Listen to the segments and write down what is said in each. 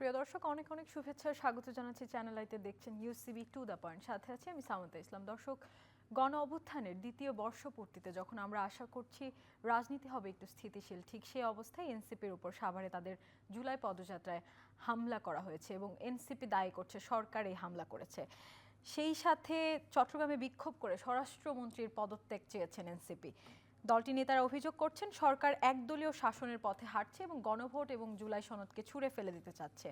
প্রিয় দর্শক, অনেক অনেক শুভেচ্ছা স্বাগত জানাচ্ছি চ্যানেল আইতে। দেখছেন ইউসিবি টু দ্য পয়েন্ট, সাথে আছি আমি সামন্তা ইসলাম। দর্শক, গণ অভ্যুত্থানের দ্বিতীয় বর্ষপূর্তিতে যখন আমরা আশা করছি রাজনীতি হবে একটু স্থিতিশীল, ঠিক সেই অবস্থায় এনসিপির উপর সাভারে তাদের জুলাই পদযাত্রায় হামলা করা হয়েছে এবং এনসিপি দায়ী করছে সরকার এই হামলা করেছে। সেই সাথে চট্টগ্রামে বিক্ষোভ করে স্বরাষ্ট্রমন্ত্রীর পদত্যাগ চেয়েছেন এনসিপি। দলটি নেতারা অভিযোগ করছেন সরকার একদলীয় শাসনের পথে হাঁটছে এবং গণভোট এবং জুলাই সনদকে ছুঁড়ে ফেলে দিতে চাচ্ছে।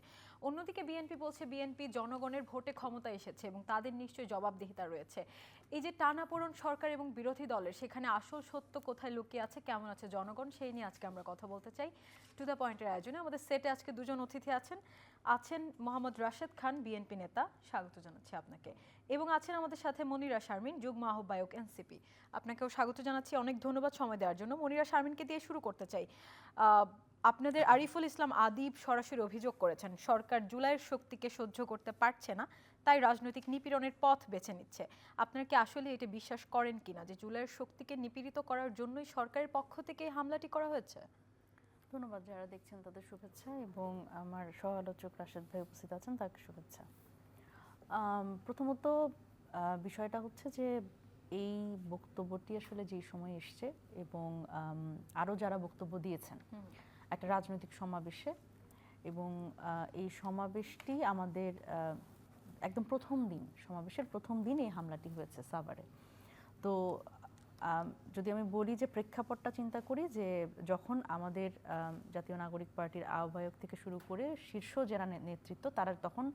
অন্যদিকে বিএনপি বলছে বিএনপি জনগণের ভোটে ক্ষমতা এসেছে এবং তাদের নিশ্চয়ই জবাবদিহিতা রয়েছে। এই যে টানাপোড়েন সরকার এবং বিরোধী দলের, সেখানে আসল সত্য কোথায় লুকিয়ে আছে, কেমন আছে জনগণ, সেই নিয়ে আজকে আমরা কথা বলতে চাই টু দ্য পয়েন্টের আয়োজনে। আমাদের সেটে আজকে দুজন অতিথি আছেন মোহাম্মদ রাশেদ খান, বিএনপি নেতা, স্বাগত জানাচ্ছি আপনাকে, এবং আছেন আমাদের সাথে মনিরা শারমিন, যুগ্ম আহ্বায়ক এনসিপি। আপনাকেও স্বাগত জানাচ্ছি, অনেক ধন্যবাদ সময় দেওয়ার জন্য। মনিরা শারমিনকে দিয়ে শুরু করতে চাই। আপনাদের আরিফুল ইসলাম আদিব সরাসরি অভিযোগ করেছেন সরকার জুলাইয়ের শক্তিকে সহ্য করতে পারছে না, তাই রাজনৈতিক নিপীড়নের পথ বেছে নিচ্ছে। আপনারা কি আসলে এটা বিশ্বাস করেন কিনা যে জুলাইয়ের শক্তিকে নিপীড়িত করার জন্যই সরকারের পক্ষ থেকে এই হামলাটি করা হয়েছে? ধন্যবাদ। যারা দেখছেন তাদের শুভেচ্ছা, এবং আমার সহ আলোচক রাশেদ ভাই উপস্থিত আছেন, তাকে শুভেচ্ছা। প্রথমত বিষয়টা হচ্ছে যে এই বক্তব্যটি আসলে যেই সময় এসছে এবং আরও যারা বক্তব্য দিয়েছেন একটা রাজনৈতিক সমাবেশে, এবং এই সমাবেশটি আমাদের একদম প্রথম দিন, সমাবেশের প্রথম দিন এই হামলাটি হয়েছে সাভারে। তো যদি আমি বলি যে প্রেক্ষাপটটা চিন্তা করি, যে যখন আমাদের জাতীয় নাগরিক পার্টির আহ্বায়ক থেকে শুরু করে শীর্ষ যারা নেতৃত্ব, তারা তখন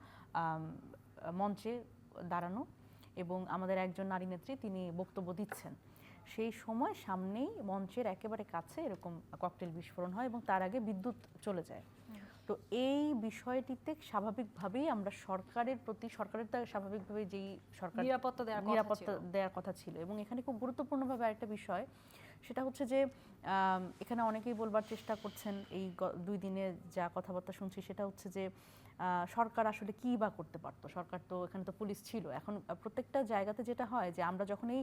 মঞ্চে দাঁড়ানো এবং আমাদের একজন নারী নেত্রী তিনি বক্তব্য দিচ্ছেন, সেই সময় সামনেই মঞ্চের একেবারে কাছে এরকম ককটেল বিস্ফোরণ হয় এবং তার আগে বিদ্যুৎ চলে যায়। তো এই বিষয়টিতে স্বাভাবিকভাবেই আমরা সরকারের প্রতি, সরকারের তো স্বাভাবিকভাবেই যেই সরকার নিরাপত্তা দেওয়ার কথা ছিল, এবং এখানে খুব গুরুত্বপূর্ণভাবে আরেকটা বিষয়, সেটা হচ্ছে যে এখানে অনেকেই বলবার চেষ্টা করছেন, এই 2 দিনে যা কথাবার্তা শুনছি সেটা হচ্ছে যে সরকার আসলে কী বা করতে পারতো, সরকার তো এখানে তো পুলিশ ছিল। এখন প্রত্যেকটা জায়গাতে যেটা হয় যে আমরা যখন এই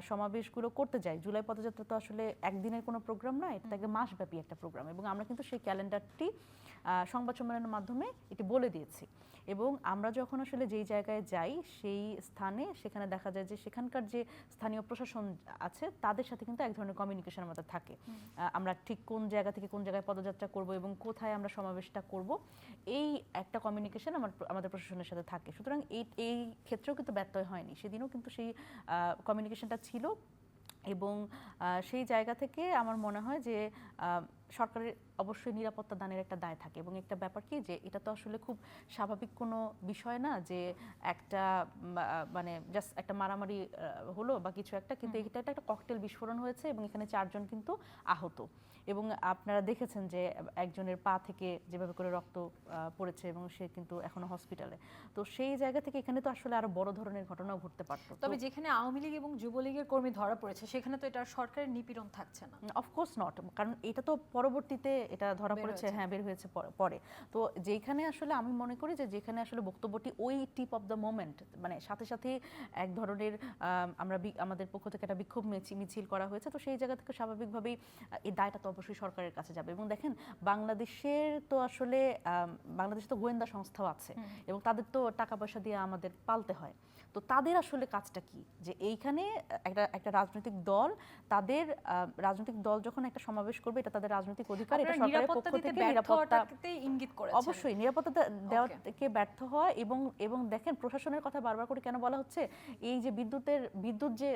সমাবেশগুলো করতে যাই, জুলাই পদযাত্রা তো আসলে একদিনের কোনো প্রোগ্রাম নয়, এটা একটা মাসব্যাপী একটা প্রোগ্রাম, এবং আমরা কিন্তু সেই ক্যালেন্ডারটি সংবাদ সম্মেলনের মাধ্যমে এটি বলে দিয়েছি। এবং আমরা যখন আসলে যেই জায়গায় যাই সেই স্থানে, সেখানে দেখা যায় যে সেখানকার যে স্থানীয় প্রশাসন আছে তাদের সাথে কিন্তু এক ধরনের কমিউনিকেশন আমাদের থাকে। আমরা ঠিক কোন জায়গা থেকে কোন জায়গায় পদযাত্রা করব এবং কোথায় আমরা সমাবেশটা করব, এই একটা কমিউনিকেশন আমাদের প্রশাসনের সাথে থাকে। সুতরাং এই ক্ষেত্রেও কিন্তু ব্যত্যয় হয়নি, সেদিনও কিন্তু সেই কমিউনিকেশনটা ছিল। এবং সেই জায়গা থেকে আমার মনে হয় যে সরকারের অবশ্যই নিরাপত্তা দানের একটা দায় থাকে, এবং একটা ব্যাপার কি যে এটা তো আসলে খুব স্বাভাবিক কোনো বিষয় না যে একটা মানে জাস্ট একটা মারামারি হলো বা কিছু একটা, কিন্তু এটা একটা ককটেল বিস্ফোরণ হয়েছে এবং এখানে 4 জন কিন্তু আহত, এবং আপনারা দেখেছেন যে একজনের পা থেকে যেভাবে করে রক্ত পড়েছে এবং সে কিন্তু এখনো হসপিটালে। তো সেই জায়গা থেকে এখানে তো আসলে আরো বড় ধরনের ঘটনাও ঘটতে পারতো। তবে যেখানে আওয়ামী লীগ এবং যুবলীগের কর্মী ধরা পড়েছে সেখানে তো এটা সরকারের নিপীড়ন থাকছে না। অফকোর্স নট, কারণ এটা তো পরবর্তীতে এটা ধরা পড়েছে, হ্যাঁ বের হয়েছে পরে। তো যেখানে আসলে আমি মনে করি যে যেখানে আসলে বক্তব্যটি ওই টিপ অফ দ্য মোমেন্ট, মানে সাথে সাথে এক ধরনের আমরা আমাদের পক্ষ থেকে একটা বিক্ষোভ মিছিল করা হয়েছে, তো সেই জায়গা থেকে স্বাভাবিকভাবেই এই দায়টা তো অবশ্যই সরকারের কাছে যাবে। এবং দেখেন বাংলাদেশের তো আসলে বাংলাদেশে তো গোয়েন্দা সংস্থাও আছে এবং তাদের তো টাকা পয়সা দিয়ে আমাদের পালতে হয়। তো তাদের আসলে কাজটা কি, যে এইখানে একটা রাজনৈতিক দল, তাদের রাজনৈতিক দল যখন একটা সমাবেশ করবে, এটা তাদের রাজনৈতিক অধিকার, এটা সরকারের পক্ষ থেকে নিরাপত্তাতে ইঙ্গিত করেছে। অবশ্যই নিরাপত্তা দেওয়াকে ব্যর্থ হয়। এবং দেখেন প্রশাসনের কথা বারবার করে কেন বলা হচ্ছে, এই যে বিদ্যুৎ যে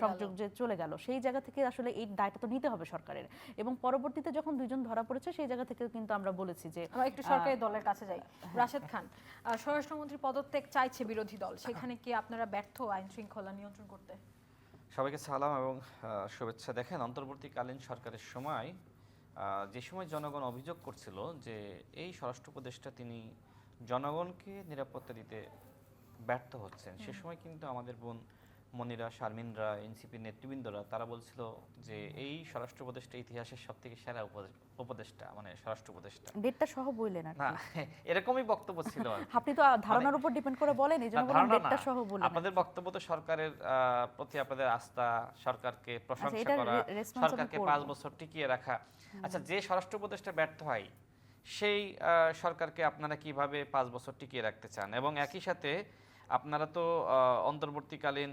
সংযোগ যে চলে গেল, সেই জায়গা থেকে আসলে এই দায়টা তো নিতে হবে সরকারের। এবং পরবর্তীতে যখন 2 জন ধরা পড়েছে সেই জায়গা থেকে কিন্তু আমরা বলেছি যে একটু সরকারি দলের কাছে যাই। রাশেদ খান, স্বরাষ্ট্রমন্ত্রী পদত্যাগ চাইছে বিরোধী দল, সেখানে কি আপনারা ব্যর্থ আইন শৃঙ্খলা নিয়ন্ত্রণ করতে? সবাইকে সালাম এবং শুভেচ্ছা। দেখেন, অন্তর্বর্তীকালীন সরকারের সময় যে সময় জনগণ অভিযোগ করছিল যে এই স্বরাষ্ট্র উপদেষ্টা তিনি জনগণকে নিরাপত্তা দিতে ব্যর্থ হচ্ছেন, সে সময় কিন্তু আমাদের বোন মনিরা, শারমিনরা, এনসিপির নেতৃবৃন্দরা তারা বলছিল যে এই স্বরাষ্ট্র উপদেষ্টা ইতিহাসের সবথেকে সেরা উপদেষ্টা, মানে স্বরাষ্ট্র উপদেষ্টা। ডেটটা সহ বললেন না, এরকমই বক্তব্য ছিল। আপনি তো ধারণার উপর ডিপেন্ড করে বলেন, এইজন্য বলেন ডেটটা সহ বলেন। আপনাদের বক্তব্য তো সরকারের প্রতি আপনাদের আস্থা, সরকারকে প্রশংসা করা, সরকারকে 5 বছর টিকিয়ে রাখা। আচ্ছা, যে স্বরাষ্ট্র উপদেষ্টা ব্যর্থ হয় সেই সরকারকে আপনারা কিভাবে 5 বছর টিকিয়ে রাখতে চান? এবং একই সাথে আপনারা তো অন্তর্বর্তীকালীন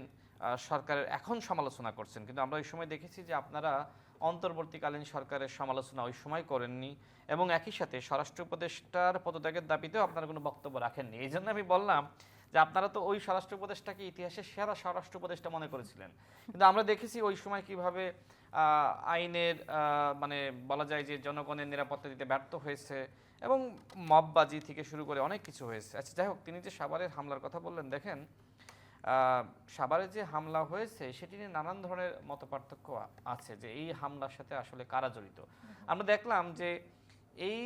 সরকারের এখন সমালোচনা করছেন, কিন্তু আমরা ওই সময় দেখেছি যে আপনারা অন্তর্বর্তীকালীন সরকারের সমালোচনা ওই সময় করেননি, এবং একই সাথে স্বরাষ্ট্র উপদেষ্টার পদত্যাগের দাবিতেও আপনারা কোনো বক্তব্য রাখেননি। এই জন্য আমি বললাম যে আপনারা তো ওই স্বরাষ্ট্র উপদেষ্টাকে ইতিহাসের সেরা স্বরাষ্ট্র উপদেষ্টা মনে করেছিলেন, কিন্তু আমরা দেখেছি ওই সময় কিভাবে আইনের মানে বলা যায় যে জনগণের নিরাপত্তা দিতে ব্যর্থ হয়েছে, এবং মববাজি থেকে শুরু করে অনেক কিছু হয়েছে। আচ্ছা, যাই হোক, তিনি যে সাভারের হামলার কথা বললেন, দেখেন সাভারে যে হামলা হয়েছে সেটি নিয়ে নানান ধরনের মতপার্থক্য আছে যে এই হামলার সাথে আসলে কারা জড়িত। আমরা দেখলাম যে এই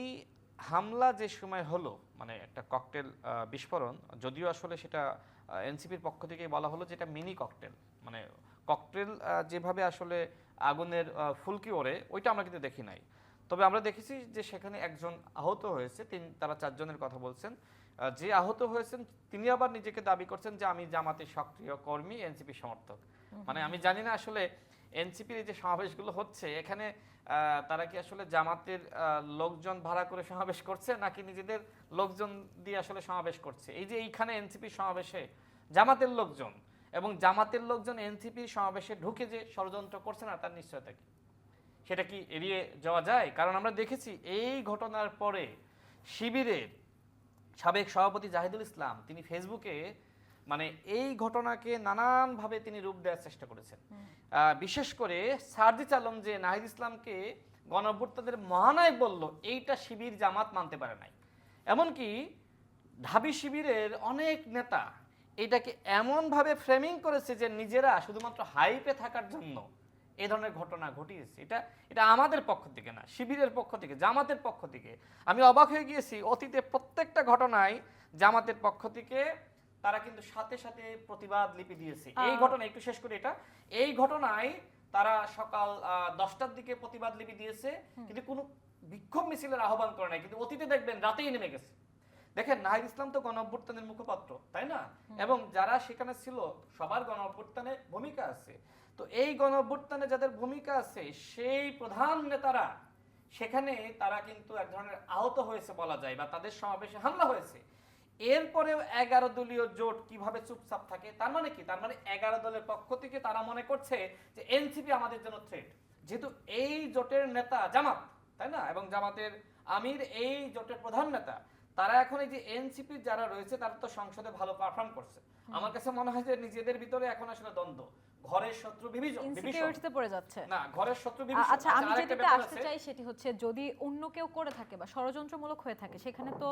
হামলা যে সময় হলো, মানে একটা ককটেল বিস্ফোরণ, যদিও আসলে সেটা এনসিপির পক্ষ থেকে বলা হলো যে এটা মিনি ককটেল, মানে ককটেল যেভাবে আসলে আগুনের ফুলকি ওড়ে ওইটা আমরা কিন্তু দেখি নাই। তবে আমরা দেখেছি যে সেখানে একজন আহত হয়েছে, তারা 4 জনের কথা বলছেন। যে আহত হয়েছেন তিনি আবার নিজেকে দাবি করছেন যে আমি জামাতের সক্রিয় কর্মী, এনসিপি সমর্থক। মানে আমি জানি না আসলে এনসিপির এই যে সমাবেশগুলো হচ্ছে এখানে তারা কি আসলে জামাতের লোকজন ভাড়া করে সমাবেশ করছে নাকি নিজেদের লোকজন দিয়ে আসলে সমাবেশ করছে। এই যে এইখানে এনসিপি সমাবেশে জামাতের লোকজন এবং জামাতের লোকজন এনসিপি সমাবেশে ঢুকে যে ষড়যন্ত্র করছে না, তার নিশ্চয়তা কি? সেটা কি এড়িয়ে যাওয়া যায়? কারণ আমরা দেখেছি এই ঘটনার পরে শিবিরের সাবেক সভাপতি জাহিদুল ইসলাম তিনি ফেসবুকে মানে এই ঘটনাকে নানানভাবে তিনি রূপ দেওয়ার চেষ্টা করেছেন। বিশেষ করে সার্জিস আলম যে নাহিদ ইসলামকে গণঅভ্যুত্থানের মহানায়ক বলল, এইটা শিবির জামাত মানতে পারে নাই। এমনকি ঢাবি শিবিরের অনেক নেতা এটাকে এমনভাবে ফ্রেমিং করেছে যে নিজেরা শুধুমাত্র হাইপে থাকার জন্য এই ধরনের ঘটনা ঘটিয়েছে। এটা আমাদের পক্ষ থেকে না, শিবিরের পক্ষ থেকে, জামাতের পক্ষ থেকে। আমি অবাক হয়ে গিয়েছি, অতীতে প্রত্যেকটা ঘটনায় জামাতের পক্ষ থেকে তারা কিন্তু সাথে সাথে প্রতিবাদ লিপি দিয়েছে। এই ঘটনা একটু শেষ করি, এটা এই ঘটনায় তারা সকাল 10টার দিকে প্রতিবাদ লিপি দিয়েছে, কিন্তু কোনো বিক্ষোভ মিছিলের আহ্বান করে নাই, কিন্তু অতীতে দেখবেন রাতেই নেমে গেছে। দেখেন নাহিদ ইসলাম তো গণঅভ্যুত্থানের মুখপাত্র, তাই না? এবং যারা সেখানে ছিল সবার গণঅভ্যুত্থানে ভূমিকা আছে। তো এই গণঅভ্যুত্থানে যাদের ভূমিকা আছে সেই প্রধান নেতারা সেখানে তারা কিন্তু এক ধরনের আহত হয়েছে বলা যায়, বা তাদের সমাবেশে হামলা হয়েছে। এরপরেও 11 দলীয় জোট কিভাবে চুপচাপ থাকে? তার মানে কি? তার মানে 11 দলের পক্ষ থেকে তারা মনে করছে যে এনসিপি আমাদের জন্য থ্রেট, যেহেতু এই জোটের নেতা জামাত, তাই না, এবং জামাতের আমির এই জোটের প্রধান নেতা। তারা এখন এই যে এনসিপি যারা রয়েছে তারা তো সংসদে ভালো পারফর্ম করছে। আমার কাছে মনে হয় যে নিজেদের ভিতরে এখন আসলে দ্বন্দ্ব, ঘরের শত্রু ইনসিকিউরিটিতে পড়ে যাচ্ছে না, ঘরের শত্রু বিভীষণ। আচ্ছা, আমি যেটাতে আসতে চাই সেটি হচ্ছে যদি অন্য কেউ করে থাকে বা ষড়যন্ত্রমূলক হয়ে থাকে, সেখানে তো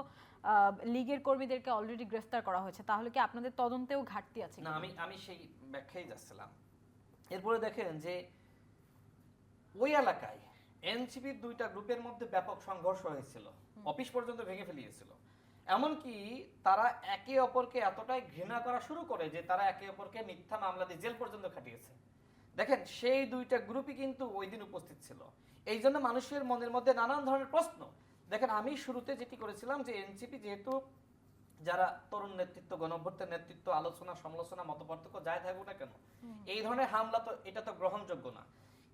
লীগের কর্মীদেরকে অলরেডি গ্রেফতার করা হয়েছে, তাহলে কি আপনাদের তদন্তেও ঘাটতি আছে? না, আমি সেই ব্যাখ্যাই যাচ্ছিলাম। এরপরে দেখেন যে ওই এলাকায় এনসিপির 2টা গ্রুপের মধ্যে ব্যাপক সংঘর্ষ হয়েছিল, অফিস পর্যন্ত ভেঙে ফেলিয়েছিল। এমনকি তারা একে অপরকে এতটাই ঘৃণা করা শুরু করে যে তারা একে অপরকে মিথ্যা মামলা দিয়ে জেল পর্যন্ত খাটিয়েছে। দেখেন সেই 2টা গ্রুপই কিন্তু ওই দিন উপস্থিত ছিল। এই জন্য মানুষের মনের মধ্যে নানান ধরনের প্রশ্ন। দেখেন আমি শুরুতে যেটি করেছিলাম যে এনসিপি যেহেতু যারা তরুণ নেতৃত্ব, গণঅভ্যুত্থান নেতৃত্ব, আলোচনা সমালোচনা মতপার্থক্য যাই থাকুক না কেন, এই ধরনের হামলা তো এটা তো গ্রহণযোগ্য না।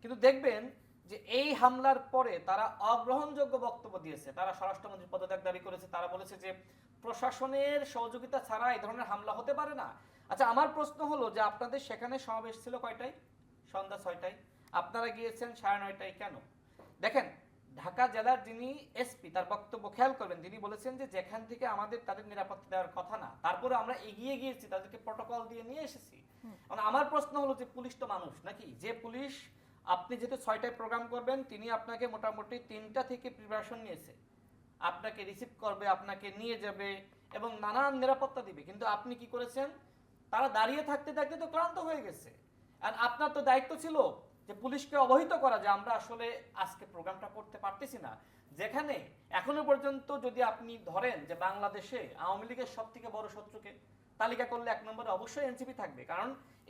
কিন্তু দেখবেন যে এই হামলার পরে তারা অগ্রহণযোগ্য বক্তব্য দিয়েছে। তারা স্বরাষ্ট্রমন্ত্রীর পদত্যাগ দাবি করেছে। তারা বলেছে যে প্রশাসনের সহযোগিতা ছাড়া এই ধরনের হামলা হতে পারে না। আচ্ছা, আমার প্রশ্ন হলো যে আপনাদের সেখানে সমাবেশ ছিল কয়টায়? সন্ধ্যা 6টায়। আপনারা গিয়েছেন 9:30টায়, কেন? দেখেন ঢাকা জেলার যিনি এসপি তার বক্তব্য খেয়াল করবেন, তিনি বলেছেন যে যেখান থেকে আমাদের তাদের নিরাপত্তা দেওয়ার কথা না, তারপরে আমরা এগিয়ে গিয়েছি, তাদেরকে প্রটোকল দিয়ে নিয়ে এসেছি। মানে আমার প্রশ্ন হলো যে পুলিশ তো মানুষ নাকি? যে পুলিশ আপনি যেহেতু 6টায় প্রোগ্রাম করবেন, তিনি আপনাকে মোটামুটি 3টা থেকে প্রিপারেশন নিয়েছে, আপনাকে রিসিভ করবে, আপনাকে নিয়ে যাবে এবং নানান নিরাপত্তা দিবে। কিন্তু আপনি কি করেছেন? তারা দাঁড়িয়ে থাকতে থাকতে তো ক্লান্ত হয়ে গেছে। আর আপনার তো দায়িত্ব ছিল যে পুলিশকে অবহিত করা যে আমরা আসলে আজকে প্রোগ্রামটা করতে পারতেছি না। যেখানে এখনো পর্যন্ত যদি আপনি ধরেন যে বাংলাদেশে আওয়ামী লীগের সবথেকে বড় শত্রুকে তালিকা করলে 1 নম্বরে অবশ্যই এনসিপি থাকবে, কারণ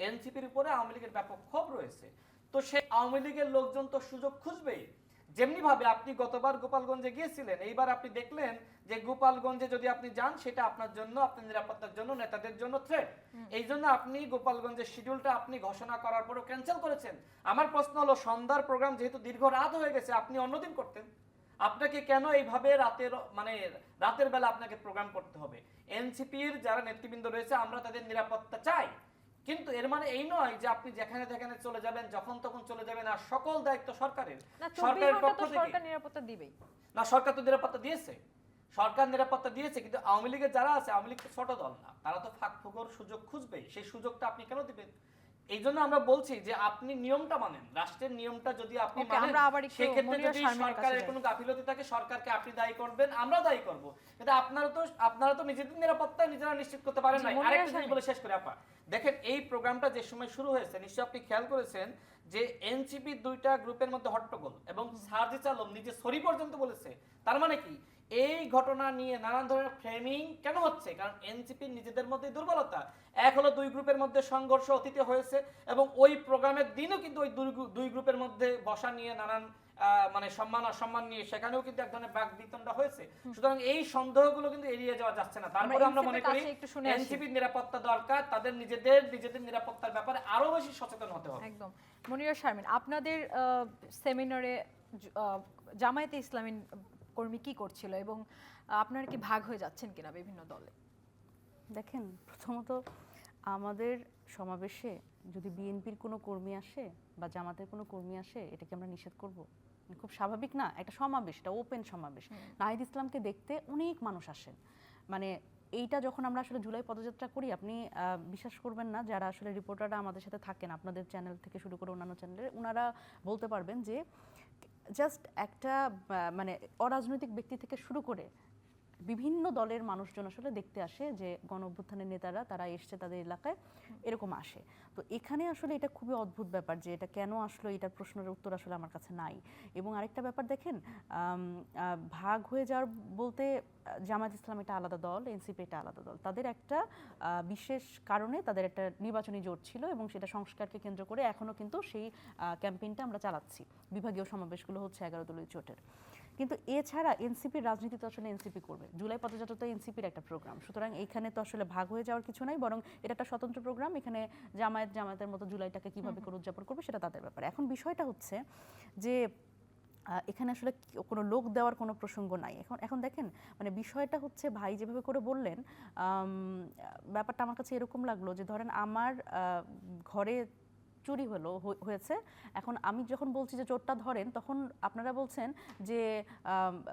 এনসিপির উপরে আওয়ামী লীগের ব্যাপক ক্ষোভ রয়েছে। তো সেই আওয়ামী লীগের লোকজন তো সুযোগ খুঁজবেই। যেমনি ভাবে আপনি গতবার গোপালগঞ্জে গিয়েছিলেন, এইবার আপনি দেখলেন যে গোপালগঞ্জে যদি আপনি যান সেটা আপনার জন্য, আপনার নিরাপত্তার জন্য, নেতাদের জন্য থ্রেট। এই জন্য আপনি গোপালগঞ্জের শিডিউলটা আপনি ঘোষণা করার পরও ক্যান্সেল করেছেন। আমার প্রশ্ন হলো সন্ধ্যার প্রোগ্রাম যেহেতু দীর্ঘ রাত হয়ে গেছে, আপনি অন্যদিন করতেন। আপনাকে কেন এইভাবে রাতের বেলা আপনাকে প্রোগ্রাম করতে হবে? এনসিপির যারা নেতৃবৃন্দ রয়েছে আমরা তাদের নিরাপত্তা চাই, কিন্তু এর মানে এই নয় যে আপনি যেখানে যেখানে চলে যাবেন, যখন তখন চলে যাবেন, আর সকল দায়িত্ব সরকারের। না, 24 সরকারের ঘন্টা পক্ষ তো থেকে সরকার নিরাপত্তা দিবেই। না, সরকার তো নিরাপত্তা দিয়েছে, সরকার নিরাপত্তা দিয়েছে, কিন্তু আওয়ামী লীগের যারা আছে, আওয়ামী লীগ তো ছোট দল না, তারা তো ফাঁক ফোকর সুযোগ খুঁজবে। সেই সুযোগটা আপনি কেন দিবেন? এই জন্য আমরা বলছি যে আপনি নিয়মটা মানেন, রাষ্ট্রের নিয়মটা যদি আপনি Okay, মানেন, আমরা আবার একটু সেক্ষেত্রে মনিরা যদি শারমিনের কাছে সরকারের যাই। কোনো গাফিলতি থাকে সরকারকে আপনি দায়ী করবেন, আমরা দায়ী করব, কিন্তু আপনারা তো নিজেদের নিরাপত্তা নিজেরা নিশ্চিত করতে পারেন জি, না। মনিরা আরেকটা জিনিস শারমিন। বলে শেষ করে আপা, দেখেন এই প্রোগ্রামটা যে সময় শুরু হয়েছে নিশ্চয়ই আপনি খেয়াল করেছেন যে এনসিপি দুইটা গ্রুপের মধ্যে হট্টগোল, এবং সার্জিস আলম নিজে সরি পর্যন্ত বলেছে। তার মানে কি, এই ঘটনা নিয়ে নানান ধরনের ফ্রেমিং কেন হচ্ছে? কারণ এনসিপি নিজেদের মধ্যে দুর্বলতা। এক হলো দুই গ্রুপের মধ্যে সংঘর্ষ অতীতে হয়েছে, এবং ওই প্রোগ্রামের দিনও কিন্তু ওই দুই গ্রুপের মধ্যে বসা নিয়ে নানান সম্মান অসম্মান নিয়ে সেখানেও কিন্তু এক ধরনের বাক বিতণ্ডা হয়েছে। সুতরাং এই সন্দেহগুলো কিন্তু এড়িয়ে যাওয়া যাচ্ছে না। তারপরে আমরা মনে করি এনসিপির নিরাপত্তা দরকার, তাদের নিজেদের নিরাপত্তার ব্যাপারে আরো বেশি সচেতন হতে হবে। একদম। মনিরা শারমিন, আপনাদের সেমিনারে জামায়াতে ইসলামী কর্মী কি করছিল এবং আপনারা কি ভাগ হয়ে যাচ্ছেন কিনা বিভিন্ন দলে? দেখেন, প্রথমত আমাদের সমাবেশে যদি বিএনপির কোনো কর্মী আসে বা জামাতের কোনো কর্মী আসে, এটাকে আমরা নিষেধ করব? খুব স্বাভাবিক না? একটা সমাবেশ, এটা ওপেন সমাবেশ, নাহিদ ইসলামকে দেখতে অনেক মানুষ আসেন। মানে এইটা যখন আমরা আসলে জুলাই পদযাত্রা করি, আপনি বিশ্বাস করবেন না, যারা আসলে রিপোর্টাররা আমাদের সাথে থাকেন আপনাদের চ্যানেল থেকে শুরু করে অন্যান্য চ্যানেলে, ওনারা বলতে পারবেন যে জাস্ট একটা মানে অরাজনৈতিক ব্যক্তি থেকে শুরু করে বিভিন্ন দলের মানুষজন আসলে দেখতে আসে যে গণ অভ্যুত্থানের নেতারা তারা এসছে তাদের এলাকায়, এরকম আসে। তো এখানে আসলে এটা খুবই অদ্ভুত ব্যাপার যে এটা কেন আসলো, এটার প্রশ্নের উত্তর আসলে আমার কাছে নাই। এবং আরেকটা ব্যাপার দেখেন, ভাগ হয়ে যাওয়ার বলতে জামায়াত ইসলাম এটা আলাদা দল, এনসিপি এটা আলাদা দল, তাদের একটা বিশেষ কারণে তাদের একটা নির্বাচনী জোট ছিল এবং সেটা সংস্কারকে কেন্দ্র করে এখনও কিন্তু সেই ক্যাম্পেইনটা আমরা চালাচ্ছি। বিভাগীয় সমাবেশগুলো হচ্ছে 11 দলীয় জোটের। কিন্তু এছাড়া এনসিপির রাজনীতি তো আসলে এনসিপি করবে, জুলাই পদযাত্রা তো এনসিপির একটা প্রোগ্রাম, সুতরাং এইখানে তো আসলে ভাগ হয়ে যাওয়ার কিছু নাই, বরং এটা একটা স্বতন্ত্র প্রোগ্রাম। এখানে জামায়াতের মতো জুলাইটাকে কিভাবে করে উদযাপন করবে সেটা তাদের ব্যাপার। এখন বিষয়টা হচ্ছে যে এখানে আসলে কোনো লোক দেওয়ার কোনো প্রসঙ্গ নাই। এখন দেখেন, মানে বিষয়টা হচ্ছে ভাই যেভাবে করে বললেন, ব্যাপারটা আমার কাছে এরকম লাগলো যে ধরেন আমার ঘরে চুরি হয়েছে, এখন আমি যখন বলছি যে চোরটা ধরেন, তখন আপনারা বলছেন যে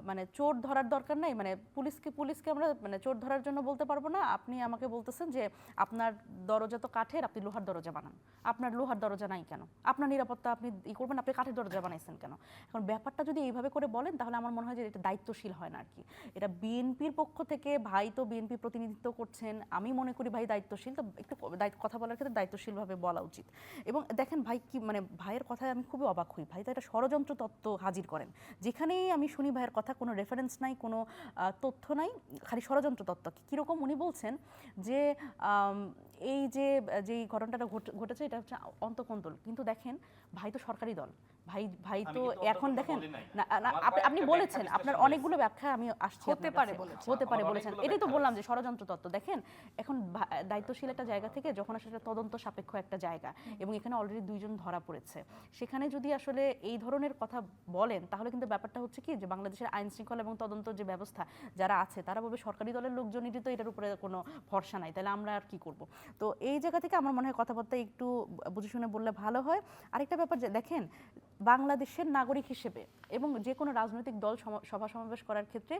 মানে চোর ধরার দরকার নাই, মানে পুলিশকে আমরা মানে চোর ধরার জন্য বলতে পারবো না। আপনি আমাকে বলতেছেন যে আপনার দরজা তো কাঠের, আপনি লোহার দরজা বানান, আপনার লোহার দরজা নাই কেন, আপনার নিরাপত্তা আপনি করবেন, আপনি কাঠের দরজা বানাইছেন কেন? এখন ব্যাপারটা যদি এইভাবে করে বলেন তাহলে আমার মনে হয় যে এটা দায়িত্বশীল হয় না আর কি। এটা বিএনপির পক্ষ থেকে, ভাই তো বিএনপি প্রতিনিধিত্ব করছেন, আমি মনে করি ভাই দায়িত্বশীল, তো একটু কথা বলার ক্ষেত্রে দায়িত্বশীলভাবে বলা উচিত। এবং দেখেন ভাই কি মানে ভাইয়ের কথায় আমি খুবই অবাক হই, ভাই তো একটা ষড়যন্ত্র তত্ত্ব হাজির করেন। যেখানেই আমি শুনি ভাইয়ের কথা, কোনো রেফারেন্স নাই, কোনো তথ্য নাই, খালি ষড়যন্ত্র তত্ত্ব। কীরকম উনি বলছেন যে এই যেই ঘটনাটা ঘটেছে এটা হচ্ছে অন্তঃকন্দল, কিন্তু দেখেন ভাই তো সরকারি দল, ভাই তো এখন দেখেন না আপনি বলেছেন, আপনার অনেকগুলো ব্যাখ্যা আমি আসছি, হতে পারে বলেছেন, এটাই তো বললাম যে ষড়যন্ত্র তত্ত্ব। দেখেন এখন দায়িত্বশীল একটা জায়গা থেকে যখন আসলে তদন্ত সাপেক্ষ একটা জায়গা, এবং এখানে অলরেডি 2 জন ধরা পড়েছে, সেখানে যদি আসলে এই ধরনের কথা বলেন তাহলে কিন্তু ব্যাপারটা হচ্ছে কি যে বাংলাদেশের আইন শৃঙ্খলা এবং তদন্ত যে ব্যবস্থা যারা আছে তারা বলবে সরকারি দলের লোকজনেরই তো এটার উপরে কোনো ভরসা নাই, তাহলে আমরা আর কি করব? তো এই জায়গা থেকে আমার মনে হয় কথাবার্তা একটু বুঝে শুনে বললে ভালো হয়। আরেকটা ব্যাপার যে দেখেন, বাংলাদেশের নাগরিক হিসেবে এবং যে কোনো রাজনৈতিক দল সভা সমাবেশ করার ক্ষেত্রে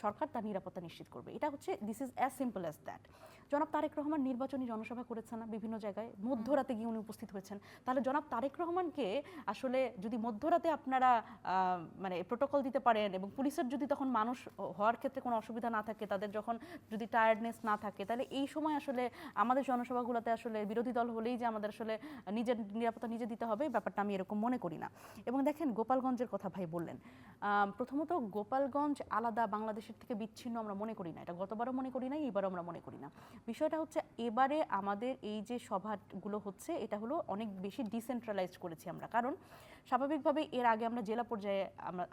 সরকার তার নিরাপত্তা নিশ্চিত করবে, এটা হচ্ছে this is as simple as that. জনাব তারেক রহমান নির্বাচনী জনসভা করেছেন না বিভিন্ন জায়গায়, মধ্যরাতে গিয়ে উনি উপস্থিত হয়েছেন, তাহলে জনাব তারেক রহমানকে আসলে যদি মধ্যরাতে আপনারা মানে প্রোটোকল দিতে পারেন এবং পুলিশের যদি তখন মানুষ হওয়ার ক্ষেত্রে কোনো অসুবিধা না থাকে, তাদের যখন যদি টায়ার্ডনেস না থাকে, তাহলে এই সময় আসলে আমাদের জনসভাগুলোতে আসলে বিরোধী দল হলেই যে আমাদের আসলে নিজের নিরাপত্তা নিজে দিতে হবে, ব্যাপারটা আমি এরকম মনে করি না। এবং দেখেন গোপালগঞ্জের কথা ভাই বললেন, প্রথমত গোপালগঞ্জ আলাদা, বাংলাদেশের থেকে বিচ্ছিন্ন আমরা মনে করি না, এটা গতবারও মনে করি না, এবারও আমরা মনে করি না। বিষয়টা হচ্ছে এবারে আমাদের এই যে সভাগুলো হচ্ছে এটা হলো অনেক বেশি ডিসেন্ট্রালাইজড করেছি আমরা, কারণ স্বাভাবিকভাবে এর আগে আমরা জেলা পর্যায়ে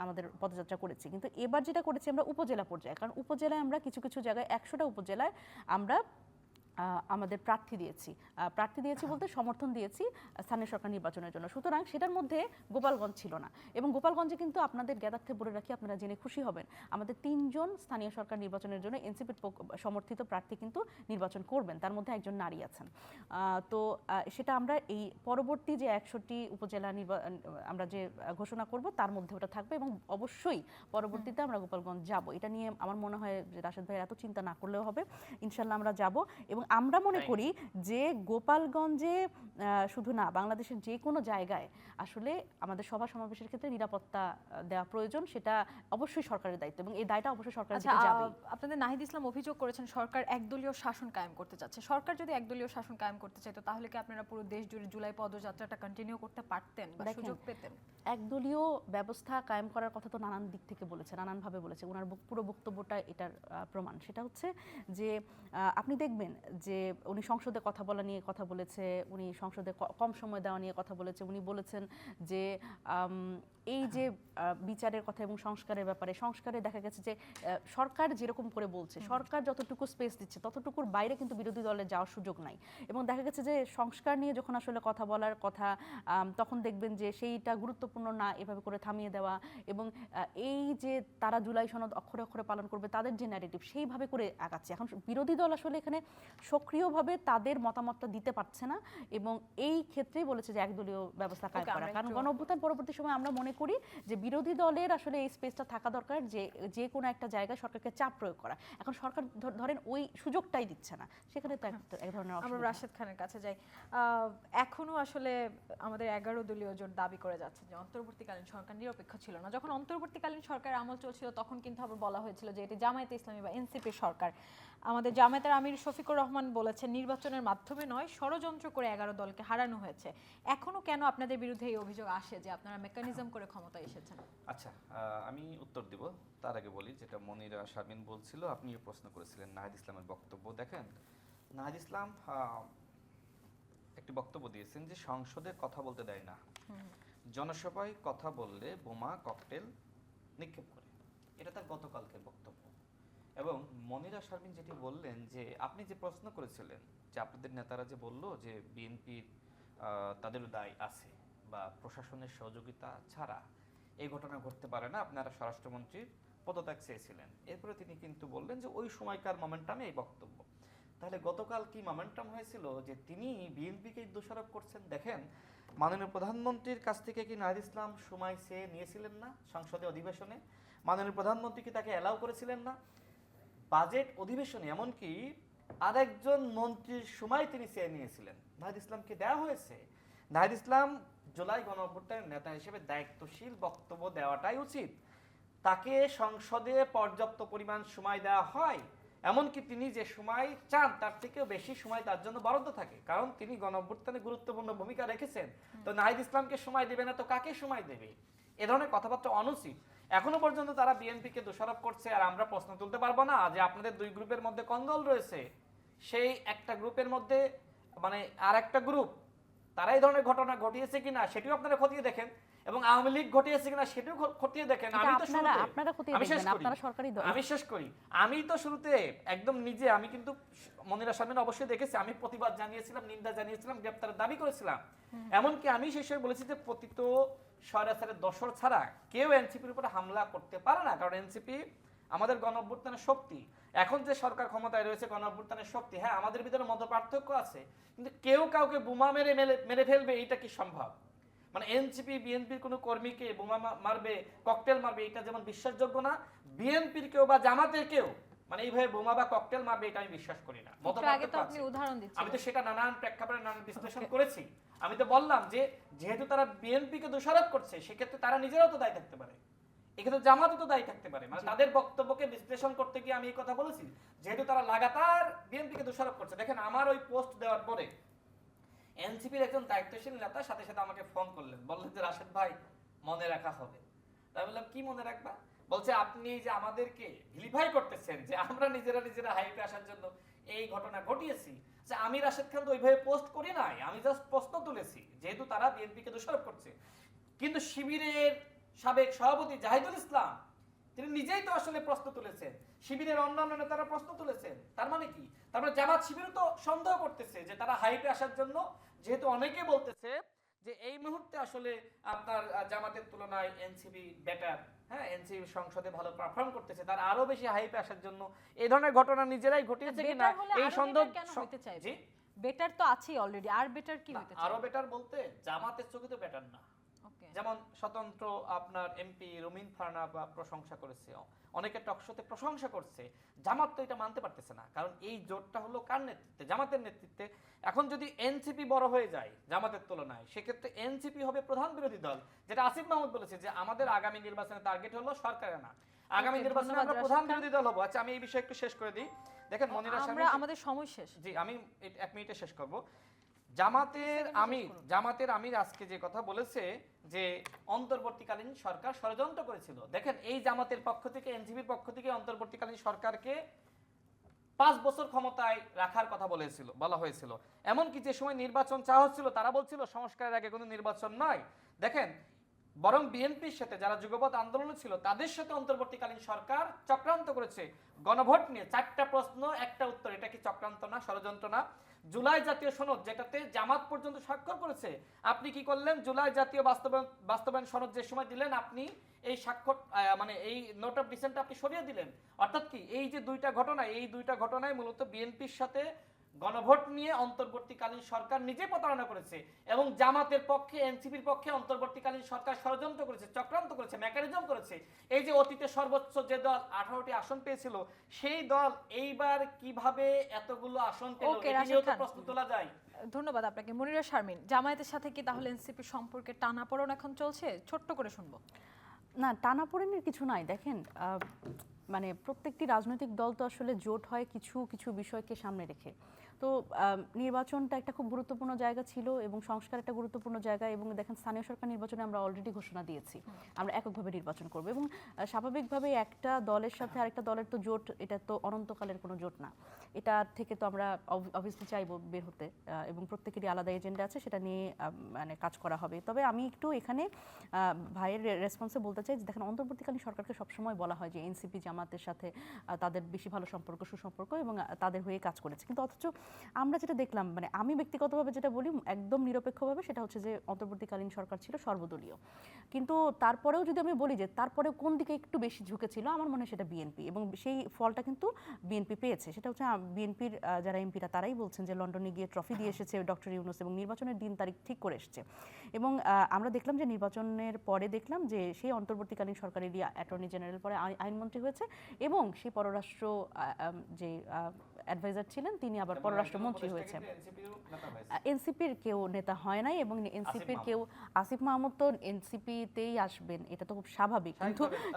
আমাদের পদযাত্রা করেছি, কিন্তু এবার যেটা করেছি আমরা উপজেলা পর্যায়ে, কারণ উপজেলায় আমরা কিছু কিছু জায়গায় 100টা উপজেলায় আমরা আমাদের প্রার্থী দিয়েছি বলতে সমর্থন দিয়েছি স্থানীয় সরকার নির্বাচনের জন্য। সুতরাং সেটার মধ্যে গোপালগঞ্জ ছিল না, এবং গোপালগঞ্জে কিন্তু আপনাদের জ্ঞাতার্থে বলে রাখি, আপনারা জেনে খুশি হবেন, আমাদের 3 জন স্থানীয় সরকার নির্বাচনের জন্য এনসিপির সমর্থিত প্রার্থী কিন্তু নির্বাচন করবেন, তার মধ্যে একজন নারী আছেন। তো সেটা আমরা এই পরবর্তী যে 61টি উপজেলা আমরা যে ঘোষণা করব তার মধ্যে ওটা থাকবে, এবং অবশ্যই পরবর্তীতে আমরা গোপালগঞ্জ যাব। এটা নিয়ে আমার মনে হয় যে রাশেদ ভাইয়ের এত চিন্তা না করলেও হবে, ইনশাল্লাহ আমরা যাব। এবং আমরা মনে করি যে গোপালগঞ্জে শুধু না, বাংলাদেশের যে কোনো জায়গায় আসলে আমাদের সভা সমাবেশের ক্ষেত্রে নিরাপত্তা দেওয়া প্রয়োজন, সেটা অবশ্যই সরকারের দায়িত্ব, এবং এই দায়টা অবশ্যই সরকারের দিকে যাবে। আপনাদের নাহিদ ইসলাম অভিযোগ করেছেন সরকার একদলীয় শাসন কায়েম করতে চাচ্ছে। সরকার যদি একদলীয় শাসন কায়েম করতে চাইতো তাহলে কি আপনারা পুরো দেশ জুড়ে জুলাই পদযাত্রাটা কন্টিনিউ করতে পারতেন বা সুযোগ পেতেন? একদলীয় ব্যবস্থা কায়েম করার কথা তো নানান দিক থেকে বলেছে, নানানভাবে বলেছে, ওনার পুরো বক্তব্যটা এটার প্রমাণ। সেটা হচ্ছে যে আপনি দেখবেন যে উনি সংসদে কথা বলা নিয়ে কথা বলেছে, উনি সংসদে কম সময় দেওয়া নিয়ে কথা বলেছে, উনি বলেছেন যে এই যে বিচারের কথা এবং সংস্কারের ব্যাপারে, সংস্কারে দেখা গেছে যে সরকার যেরকম করে বলছে, সরকার যতটুকু স্পেস দিচ্ছে ততটুকুর বাইরে কিন্তু বিরোধী দলের যাওয়ার সুযোগ নাই। এবং দেখা গেছে যে সংস্কার নিয়ে যখন আসলে কথা বলার কথা, তখন দেখবেন যে সেইটা গুরুত্বপূর্ণ না, এভাবে করে থামিয়ে দেওয়া, এবং এই যে তারা জুলাই সনদ অক্ষরে অক্ষরে পালন করবে, তাদের যে ন্যারেটিভ সেইভাবে করে আগাচ্ছে। এখন বিরোধী দল আসলে এখানে সক্রিয়ভাবে তাদের মতামতটা দিতে পারছে না, এবং এই ক্ষেত্রেই বলেছে যে একদলীয় ব্যবস্থা কায়েম করা। কারণ গণঅভ্যুত্থান পরবর্তী সময় আমরা মনে করি যে বিরোধী দলের আসলে এই স্পেসটা থাকা দরকার, যে যে কোনো একটা জায়গায় সরকারকে চাপ প্রয়োগ করা। এখন সরকার ধরেন ওই সুযোগটাই দিচ্ছে না, সেখানে তো এক ধরনের আমরা রাশেদ খানের কাছে যাই। এখনো আসলে আমাদের 11 দলীয় জোট দাবি করে যাচ্ছে যে অন্তর্বর্তীকালীন সরকার নিরপেক্ষ ছিল না। যখন অন্তর্বর্তীকালীন সরকার আমল চলছিল তখন কিন্তু আবার বলা হয়েছিল যে এটি জামায়াতে ইসলামী বা এনসিপির সরকার। আমাদের জামায়াতের আমির শফিকুর রহমান বলেছেন নির্বাচনের মাধ্যমে নয়, ষড়যন্ত্র করে 11 দলকে হারানো হয়েছে। এখনো কেন আপনাদের বিরুদ্ধে এই অভিযোগ আসে যে আপনারা মেকানিজম করে ক্ষমতায় এসেছেন? আচ্ছা, আমি উত্তর দিব। তার আগে বলি, যেটা মনিরা শারমিন বলছিল, আপনিও প্রশ্ন করেছিলেন নাহিদ ইসলামের বক্তব্য। দেখেন, নাহিদ ইসলাম একটি বক্তব্য দিয়েছেন যে সংসদে কথা বলতে দেয় না, জনসভায় কথা বললে বোমা ককটেল নিক্ষেপ করে। এটা তার গতকালকের বক্তব্য। এবং মনিরা শারমিন যেটি বললেন যে আপনি যে প্রশ্ন করেছিলেন যে আপনাদের নেতারা যে বলল যে বিএনপির তাদেরও দায় আছে বা প্রশাসনের সহযোগিতা ছাড়া এই ঘটনা ঘটতে পারে না, আপনারা স্বরাষ্ট্রমন্ত্রীর পদত্যাগ চেয়েছিলেন। এরপরে তিনি কিন্তু বললেন যে ওই সময়কার মোমেন্টামে এই বক্তব্য। তাহলে গতকাল কি মোমেন্টাম হয়েছিল যে তিনি বিএনপিকে দোষারোপ করছেন? দেখেন, মাননীয় প্রধানমন্ত্রীর কাছ থেকে কি নাহিদ ইসলাম সময় চেয়ে নিয়েছিলেন না? সংসদে অধিবেশনে মাননীয় প্রধানমন্ত্রী কি তাকে অ্যালাউ করেছিলেন না? বাজেট অধিবেশনে এমনকি আরেকজন মন্ত্রীর সময় তিনি চেয়ে নিয়েছিলেন, নাহিদ ইসলামকে দেওয়া হয়েছে। নাহিদ ইসলাম জুলাই গণঅভ্যুত্থানের নেতা হিসেবে দায়িত্বশীল বক্তব্য দেওয়াটাই উচিত। তাকে সংসদে পর্যাপ্ত পরিমাণ সময় দেওয়া হয়, এমনকি তিনি যে সময় চান তার থেকেও বেশি সময় তার জন্য বরাদ্দ থাকে, কারণ তিনি গণঅভ্যুত্থানে গুরুত্বপূর্ণ ভূমিকা রেখেছেন। তো নাহিদ ইসলামকে সময় দেবে না তো কাকে সময় দেবে? এ ধরনের কথাবার্তা অনুচিত। এখনো পর্যন্ত তারা বিএনপিকে দোষারোপ করছে, আর আমরা প্রশ্ন তুলতে পারবো না যে আপনাদের দুই গ্রুপের মধ্যে কন্দল রয়েছে, সেই একটা গ্রুপের মধ্যে মানে আর একটা গ্রুপ তারা এই ধরনের ঘটনা ঘটিয়েছে কিনা সেটিও আপনারা খতিয়ে দেখেন, এবং আওয়ামী লীগ ঘটিয়েছে কিনা সেটিও খতিয়ে দেখেন। আমি শেষ করি। আমি তো শুরুতে একদম নিজে, আমি কিন্তু মনিরা শারমিন অবশ্যই দেখেছি, আমি প্রতিবাদ জানিয়েছিলাম, নিন্দা জানিয়েছিলাম, গ্রেপ্তারের দাবি করেছিলাম। এমনকি আমি সেই সময় বলেছি যে পতিত স্বৈরাচারের দোসর ছাড়া কেউ এনসিপির উপরে হামলা করতে পারে না, কারণ এনসিপি আমাদের গণঅভ্যুত্থানের শক্তি। এখন যে সরকার ক্ষমতায় রয়েছে গণঅভ্যুত্থানের শক্তি। হ্যাঁ, আমাদের ভিতরে মত পার্থক্য আছে, কিন্তু কেউ কাউকে বোমা মেরে ফেলবে এটা কি সম্ভব? মানে এনসিপি বিএনপির কোনো কর্মীকে বোমা মারবে, ককটেল মারবে, এটা যেমন বিশ্বাসযোগ্য না, বিএনপির কেউ বা জামাতের কেউ মানে এইভাবে বোমা বা ককটেল মারবে এটা আমি বিশ্বাস করি না। আমি তো সেটা নানান প্রেক্ষাপটে নানান বিশ্লেষণ করেছি। আমি তো বললাম যে যেহেতু তারা বিএনপিকে দোষারোপ করছে, সেক্ষেত্রে তারা নিজেরাও তো দায়ী থাকতে পারে, এক্ষেত্রে জামাতও তো দায়ী থাকতে পারে। মানে তাদের বক্তব্যকে বিশ্লেষণ করতে গিয়ে আমি এই কথা বলেছি, যেহেতু তারা লাগাতার বিএনপিকে দোষারোপ করছে। দেখেন, আমার ওই পোস্ট দেওয়ার পরে এনসিপির একজন দায়িত্বশীল নেতা সাথে সাথে আমাকে ফোন করলেন, বললেন যে রাশেদ ভাই মনে রাখা হবে। তাই বললাম কি মনে রাখবা? বলছে আপনি যে আমাদেরকে ভিলিফাই করতেছেন যে আমরা নিজেরা হাইপে আসার জন্য এই ঘটনা ঘটিয়েছি, যে আমি রাশেদ খান তো ওইভাবে পোস্ট করি নাই, আমি জাস্ট প্রশ্ন তুলেছি যেহেতু তারা বিএনপিকে দোষারোপ করছে। কিন্তু শিবিরের সাবেক সভাপতি জাহিদুল ইসলাম তিনি নিজেই তো আসলে প্রশ্ন তুলেছেন, শিবিরের অন্যান্য নেতারা প্রশ্ন তুলেছেন। তার মানে কি? তার মানে জামাত শিবিরও তো সন্দেহ করতেছে যে তারা হাইটে আসার জন্য, যেহেতু অনেকে বলতেছে যে এই মুহূর্তে আসলে আপনার জামাতের তুলনায় এনসিপি বেটার, হ্যাঁ এনসিপি সংসদে ভালো পারফর্ম করতেছে, তার আরো বেশি হাইপে আসার জন্য এই ধরনের ঘটনা নিজেরাই ঘটিয়েছে কিনা বেটার হলে এই আরো সন্দেহ। better কেন হইতে চাইবে? জি, বেটার তো আছেই অলরেডি, আর বেটার কি না, হইতে আরো চাই? বেটার বলতে জামাতের চোখে তো বেটার না। ওকে, যেমন স্বতন্ত্র আপনার এমপি রুমিন ফারনা বা প্রশংসা করেছে, অনেকে টকশোতে প্রশংসা করছে, জামাত তো এটা মানতে পারতেছে না। কারণ এই জোটটা হলো কার নেতৃত্বে? জামাতের নেতৃত্বে। এখন যদি এনসিপি বড় হয়ে যায় জামাতের তুলনায়, সেক্ষেত্রে এনসিপি হবে প্রধান বিরোধী দল, যেটা আসিফ মাহমুদ বলেছে যে আমাদের আগামী নির্বাচনের টার্গেট হলো সরকারের না, আগামী Okay, নির্বাচনে ধন্যবাদ আমরা রাশেদ প্রধান খান। বিরোধী দল হবো। আচ্ছা, আমি এই বিষয়ে একটু শেষ করে দিই। দেখেন মনিরা আমরা শারমিন, আমাদের সময় শেষ। জি আমি 1 মিনিটে শেষ করব। জামাতের আমির আজকে যে কথা বলেছে যে অন্তর্বর্তীকালীন সরকার ষড়যন্ত্র করেছিল। দেখেন এই জামাতের পক্ষ থেকে, এনসিপির পক্ষ থেকে অন্তর্বর্তীকালীন সরকারকে 5 বছর ক্ষমতায় রাখার কথা বলা হয়েছিল। এমনকি যে সময় নির্বাচন চাওয়া হচ্ছিল তারা বলছিল সংস্কারের আগে কোনো নির্বাচন নয়। দেখেন বরং বিএনপির সাথে যারা যুগপৎ আন্দোলনে ছিল তাদের সাথে অন্তর্বর্তীকালীন সরকার চক্রান্ত করেছে গণভোট নিয়ে। 4টা প্রশ্ন 1টা উত্তর। এটা কি চক্রান্ত না, ষড়যন্ত্র না? জুলাই জাতীয় সনদ যেটাতে জামাত পর্যন্ত স্বাক্ষর করেছে, আপনি কি করলেন? জুলাই জাতীয় বাস্তবায়ন সনদ যে সময় দিলেন আপনি এই স্বাক্ষর মানে এই নোট অফ ডিসেন্ট আপনি সরিয়ে দিলেন। অর্থাৎ কি এই যে দুইটা ঘটনায় মূলত বিএনপির সাথে গণভোট নিয়ে অন্তর্বর্তীকালীন সরকার নিজে প্রতারণা করেছে এবং জামাতের পক্ষে, এনসিপির পক্ষে অন্তর্বর্তীকালীন সরকার ষড়যন্ত্র করেছে, চক্রান্ত করেছে, মেকানিজম করেছে। এই যে অতীতে সর্বোচ্চ যে দল 18টি আসন পেয়েছিল, সেই দল এইবার কিভাবে এতগুলো আসন পেল, Okay, এটি রাশেদ নিয়েও তো খান। প্রশ্ন তোলা যায়। ধন্যবাদ আপনাকে। মনিরা শারমিন, জামায়াতের সাথে কি তাহলে এনসিপি সম্পর্কে টানাপোড়েন এখন চলছে? ছোট্ট করে শুনবো। না, টানাপোড়েনের কিছু নাই। দেখেন মানে প্রত্যেকটি রাজনৈতিক দল তো আসলে জোট হয় কিছু কিছু বিষয়কে সামনে রেখে। তো নির্বাচনটা একটা খুব গুরুত্বপূর্ণ জায়গা ছিল এবং সংস্কার একটা গুরুত্বপূর্ণ জায়গা। এবং দেখেন স্থানীয় সরকার নির্বাচনে আমরা অলরেডি ঘোষণা দিয়েছি আমরা এককভাবে নির্বাচন করব এবং স্বাভাবিকভাবে একটা দলের সাথে আরেকটা দলের তো জোট, এটা তো অনন্তকালের কোনো জোট না। এটা থেকে তো আমরা অবভিয়াসলি চাইবো বের হতে এবং প্রত্যেকেরই আলাদা এজেন্ডা আছে, সেটা নিয়ে মানে কাজ করা হবে। তবে আমি একটু এখানে ভাইয়ের রেসপন্সে বলতে চাই যে দেখেন অন্তর্বর্তীকালীন সরকারকে সবসময় বলা হয় যে এনসিপি জামাতের সাথে তাদের বেশি ভালো সম্পর্ক, সুসম্পর্ক এবং তাদের হয়ে কাজ করেছে। কিন্তু অথচ আমরা যেটা দেখলাম, মানে আমি ব্যক্তিগতভাবে যেটা বলি একদম নিরপেক্ষভাবে, সেটা হচ্ছে যে অন্তর্বর্তীকালীন সরকার ছিল সর্বদলীয়। কিন্তু তারপরেও যদি আমি বলি যে তারপরে কোন দিকে একটু বেশি ঝুঁকেছিল, আমার মনে হয় সেটা বিএনপি, এবং সেই ফলটা কিন্তু বিএনপি পেয়েছে। সেটা হচ্ছে বিএনপির যারা এমপিরা তারাই বলছেন যে লন্ডনে গিয়ে ট্রফি দিয়ে এসেছে ডক্টর ইউনূস এবং নির্বাচনের দিন তারিখ ঠিক করে এসেছে। এবং আমরা দেখলাম যে নির্বাচনের পরে দেখলাম যে সেই অন্তর্বর্তীকালীন সরকারেরই অ্যাটর্নি জেনারেল পরে আইনমন্ত্রী হয়েছে এবং সেই পররাষ্ট্র যে অ্যাডভাইজার ছিলেন তিনি আবার পররাষ্ট্রমন্ত্রী হয়েছে। এনসিপির কেউ নেতা হয় নাই এবং এনসিপির কেউ, আসিফ মাহমুদ তো এনসিপিতেই আসবেন, এটা তো খুব স্বাভাবিক।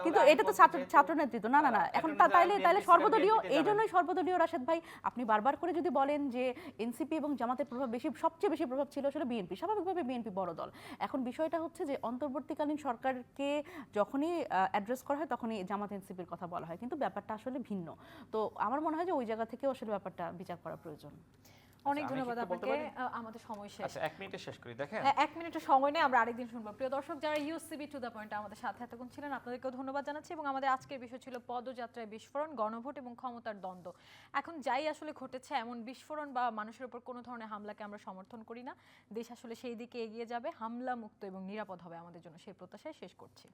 কিন্তু এটা তো ছাত্র নেতৃত্ব না না না এখন তাইলে সর্বদলীয়, এই জন্যই সর্বদলীয়। রাশেদ ভাই, আপনি বারবার করে যদি বলেন যে এনসিপি এবং জামাতের প্রভাব বেশি, সবচেয়ে বেশি প্রভাব ছিল আসলে বিএনপি। স্বাভাবিকভাবে বিএনপি বড় দল। এখন বিষয়টা হচ্ছে যে অন্তর্বর্তীকালীন সরকারকে যখনই অ্যাড্রেস করা হয় তখনই জামাত এনসিপির কথা বলা হয়, কিন্তু ব্যাপারটা আসলে ভিন্ন। তো আমার মনে হয় যে ওই জায়গা থেকেও আসলে ব্যাপারটা বিচার করা প্রয়োজন। অনেক আমি ধন্যবাদ কি একটু বলতে আপনাকে। পারি? আমাদের সময় শেষ। আচ্ছা 1 মিনিটে শেষ করি। দেখেন 1 মিনিটের সময় নেই, আমরা আরেকদিন শুনবো। প্রিয় দর্শক, যারা ইউসিবি টু দ্য পয়েন্ট আমাদের সাথে এতক্ষণ ছিলেন, আপনাদেরকেও ধন্যবাদ জানাচ্ছি। এবং আমাদের আজকের বিষয় ছিল পদযাত্রায় বিস্ফোরণ, গণভোট এবং ক্ষমতার দ্বন্দ্ব। এখন যাই আসলে ঘটেছে, এমন বিস্ফোরণ বা মানুষের উপর কোনো ধরনের হামলাকে আমরা সমর্থন করি না। দেশ আসলে সেই দিকে এগিয়ে যাবে, হামলা মুক্ত এবং নিরাপদ হবে আমাদের জন্য, সেই প্রত্যাশায় শেষ করছি।